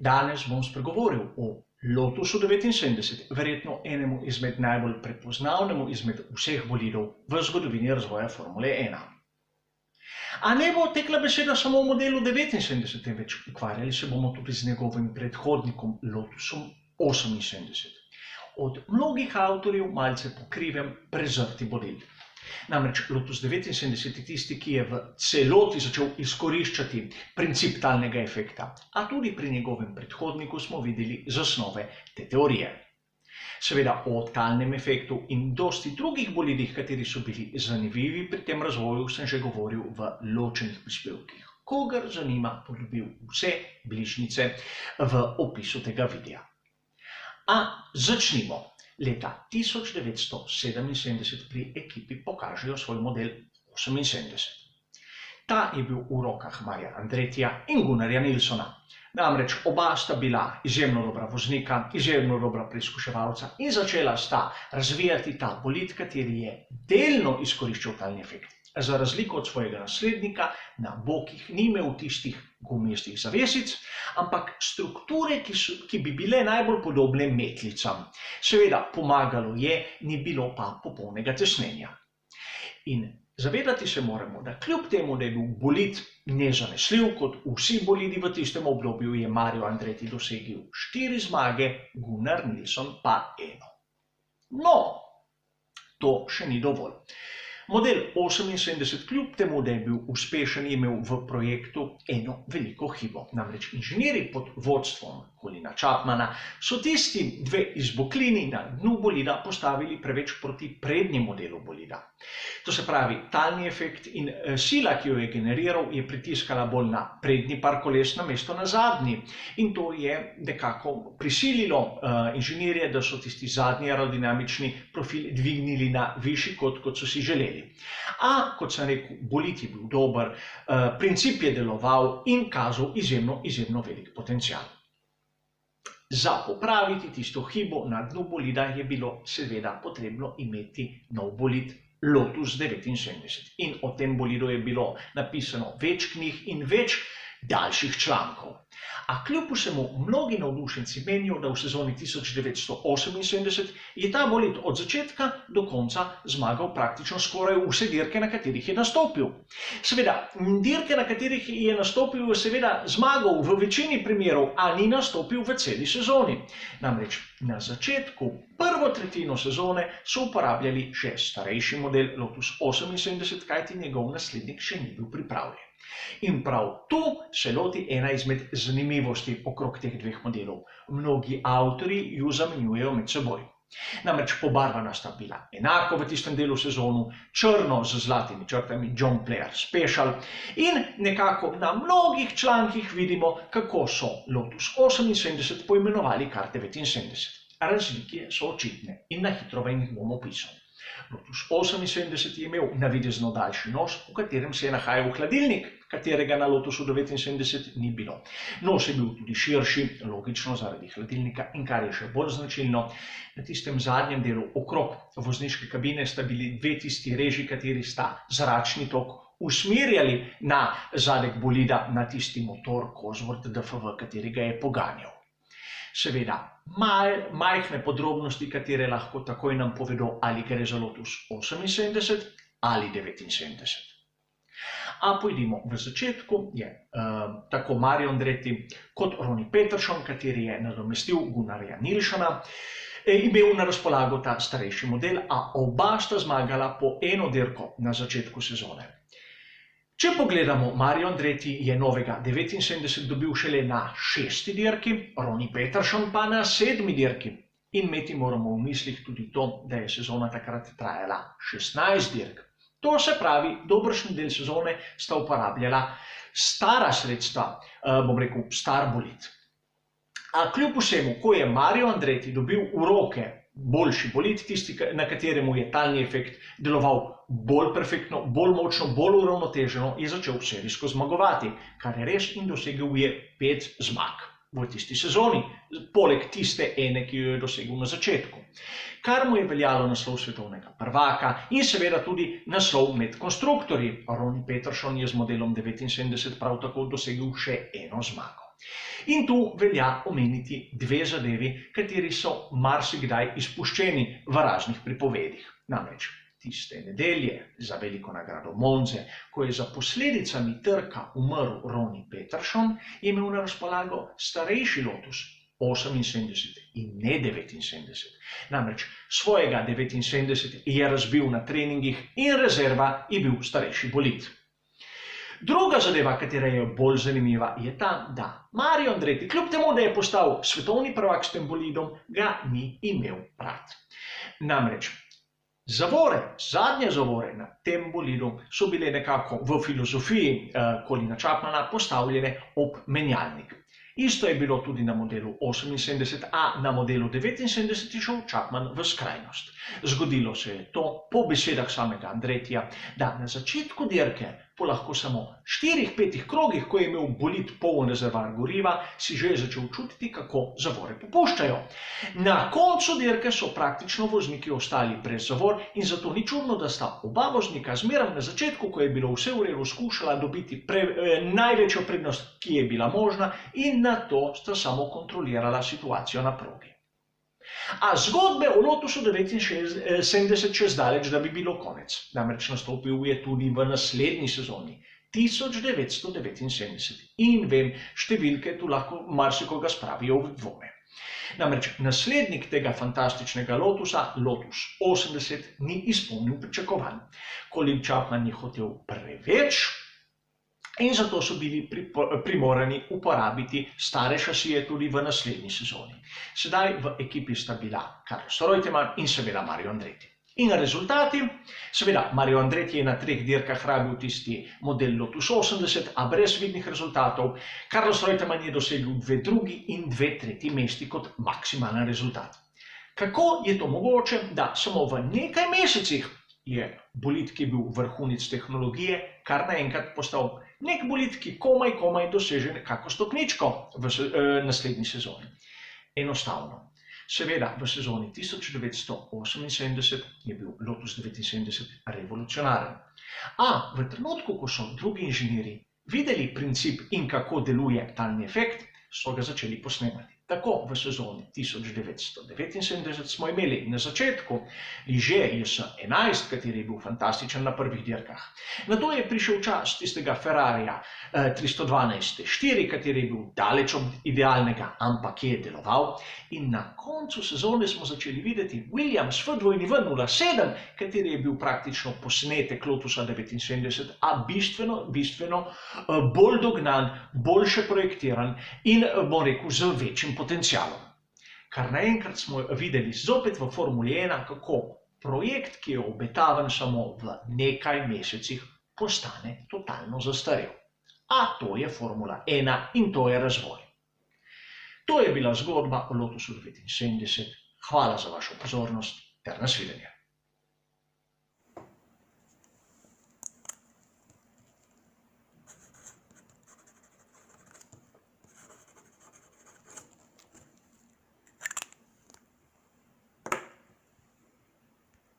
Danes bom spregovoril o Lotusu 79, verjetno enemu izmed najbolj prepoznavnemu izmed vseh bolidov v zgodovini razvoja Formule 1. A ne bo tekla beseda samo o modelu 79, temveč ukvarjali se bomo tudi z njegovim predhodnikom Lotusom 78. Od mnogih avtorjev malce pokrivem prezrti bolid. Namreč Lotus 79 je tisti, ki je v celoti začel izkoriščati princip talnega efekta, a tudi pri njegovem predhodniku smo videli zasnove te teorije. Seveda o talnem efektu in dosti drugih bolidih, kateri so bili zanimivi pri tem razvoju, sem že govoril v ločenih prispevkih. Kogar zanima, bo dobil vse bližnjice v opisu tega videa. A začnimo. Leta 1977 pri ekipi pokažejo svoj model 78. Ta je bil v rokah Marija Andretija in Gunnarja Nilssona. Namreč oba sta bila izjemno dobra voznika, izjemno dobra preizkuševalca in začela sta razvijati ta bolid, kateri je delno izkoriščal talni efekt. Za razliko od svojega naslednika na bokih ni imel tistih gumijastih zavesic, ampak strukture, ki bi bile najbolj podobne metlicam. Seveda, pomagalo je, ni bilo pa popolnega tesnenja. In zavedati se moramo, da kljub temu, da je bil bolid nezanesljiv, kot vsi bolidi v tistem obdobju, je Mario Andretti dosegel 4 zmage, Gunnar Nilsson pa 1. No, to še ni dovolj. Model 78, kljub temu, da je bil uspešen, je imel v projektu eno veliko hibo. Namreč inženirji pod vodstvom Colina Chapmana so tisti dve izboklini na dnu bolida postavili preveč proti prednjemu delu bolida. To se pravi, talni efekt in sila, ki jo je generiral, je pritiskala bolj na prednji par koles namesto na zadnji. In to je nekako prisililo inženirje, da so tisti zadnji aerodinamični profil dvignili na višji kot so si želeli. A, kot sem rekel, bolid je bil dober, princip je deloval in kazal izjemno velik potencial. Za popraviti tisto hibo na dnu bolida je bilo seveda potrebno imeti nov bolid Lotus 79. In o tem bolidu je bilo napisano več knjig in več daljših člankov. A kljub vsemu mnogi navdušenci menijo, da v sezoni 1978 je ta bolid od začetka do konca zmagal praktično skoraj vse dirke, na katerih je nastopil. Seveda, dirke, na katerih je nastopil, je seveda zmagal v večini primerov, a ni nastopil v celi sezoni. Namreč na začetku, prvo tretjino sezone, so uporabljali še starejši model Lotus 78, kajti njegov naslednik še ni bil pripravljen. In prav tu se loti ena izmed zanimivosti okrog teh dveh modelov. Mnogi avtorji ju zamenjujejo med seboj. Namreč pobarvana sta bila enako v tistem delu sezonu, črno z zlatimi črtami John Player Special, in nekako na mnogih člankih vidimo, kako so Lotus 78 poimenovali kar 79. Razlike so očitne in na hitro vam jih bom opisal. Lotus 78 je imel navidezno daljši nos, v katerem se je nahajal hladilnik, katerega na Lotusu 79 ni bilo. Nos je bil tudi širši, logično zaradi hladilnika, in kar je še bolj značilno, na tistem zadnjem delu okrog vozniške kabine sta bili dve tisti reži, kateri sta zračni tok usmerjali na zadek bolida, na tisti motor Cosworth DFV, katerega je poganjal. Seveda, majhne podrobnosti, katere lahko takoj nam povedo, ali gre za Lotus 78 ali 79. A pojdimo v začetku, je tako Mario Andretti kot Ronnie Peterson, kateri je nadomestil Gunnarja Nilssona, imel na razpolago ta starejši model, a oba sta zmagala po eno dirko na začetku sezone. Če pogledamo, Mario Andretti je novega 79 dobil šele na 6. dirki, Ronnie Peterson pa na 7. dirki. In imeti moramo v mislih tudi to, da je sezona takrat trajala 16 dirk. To se pravi, dobršen del sezone sta uporabljala stara sredstva, bom rekel, star bolid. A kljub vsemu, ko je Mario Andretti dobil v roke boljši bolid, tisti, na kateremu je talni efekt deloval bolj perfektno, bolj močno, bolj uravnoteženo, je začel serijsko zmagovati, kar je res, in dosegel je 5 zmag v tisti sezoni, poleg tiste ene, ki jo je dosegel na začetku. Kar mu je veljalo naslov svetovnega prvaka in seveda tudi naslov med konstruktorji. Ronnie Peterson je z modelom 79 prav tako dosegel še eno zmago. In tu velja omeniti dve zadevi, kateri so marsikdaj izpuščeni v raznih pripovedih. Namreč tiste nedelje za veliko nagrado Monze, ko je za posledicami trka umrl Ronnie Peterson, je imel na razpolago starejši Lotus 78 in ne 79. Namreč svojega 79 je razbil na treningih in rezerva je bil starejši bolid. Druga zadeva, katera je bolj zanimiva, je ta, da Mario Andretti, kljub temu, da je postal svetovni prvak s tem bolidom, ga ni imel rad. Namreč zadnje zavore na tem bolidu so bile nekako v filozofiji Colina Chapmana postavljene ob menjalnik. Isto je bilo tudi na modelu 78, a na modelu 79 je šel Chapman v skrajnost. Zgodilo se je to, po besedah samega Andrettija, da na začetku dirke, po lahko samo 4-5 krogih, ko je imel bolid poln rezervoar goriva, si že začel čutiti, kako zavore popuščajo. Na koncu dirke so praktično vozniki ostali brez zavor in zato ni čudno, da sta oba voznika zmeraj na začetku, ko je bilo vse v redu, skušala dobiti največjo prednost, ki je bila možna, in na to sta samo kontrolirala situacijo na progi. A zgodbe o Lotusu 79 še zdaleč, da bi bilo konec. Namreč nastopil je tudi v naslednji sezoni, 1979. In vem, številke tu lahko marsikoga spravijo v dvome. Namreč naslednik tega fantastičnega Lotusa, Lotus 80, ni izpolnil pričakovanj. Colin Chapman je hotel preveč in zato so bili primorani uporabiti stare šasije tudi v naslednji sezoni. Sedaj v ekipi sta bila Carlos Reutemann in seveda Mario Andretti. In rezultati? Seveda, Mario Andretti je na 3 dirkah rabil tisti model Lotus 80, a brez vidnih rezultatov. Carlos Reutemann je dosegel 2 drugi in 2 tretji mesti kot maksimalen rezultat. Kako je to mogoče, da samo v nekaj mesecih je bolid, ki je bil vrhunec tehnologije, kar naenkrat postal nek bolid, ki komaj doseže nekako stopničko v naslednji sezoni? Enostavno. Seveda, v sezoni 1978 je bil Lotus 79 revolucionaren. A v trenutku, ko so drugi inženirji videli princip in kako deluje talni efekt, so ga začeli posnemati. Tako v sezoni 1979 smo imeli na začetku Ligier JS11, kateri je bil fantastičen na prvih dirkah. Nato je prišel čas tistega Ferrarija 312-4, kateri je bil daleč od idealnega, ampak je deloval. In na koncu sezone smo začeli videti Williams FW07, kateri je bil praktično posnetek Lotusa 79, a bistveno bolj dognan, boljše projektiran in, bom rekel, z večjim potencialom. Kar naenkrat smo videli zopet v Formuli 1, kako projekt, ki je obetaven samo v nekaj mesecih, postane totalno zastarel. A to je Formula 1 in to je razvoj. To je bila zgodba o Lotusu 79. Hvala za vašo pozornost ter nasvidenje.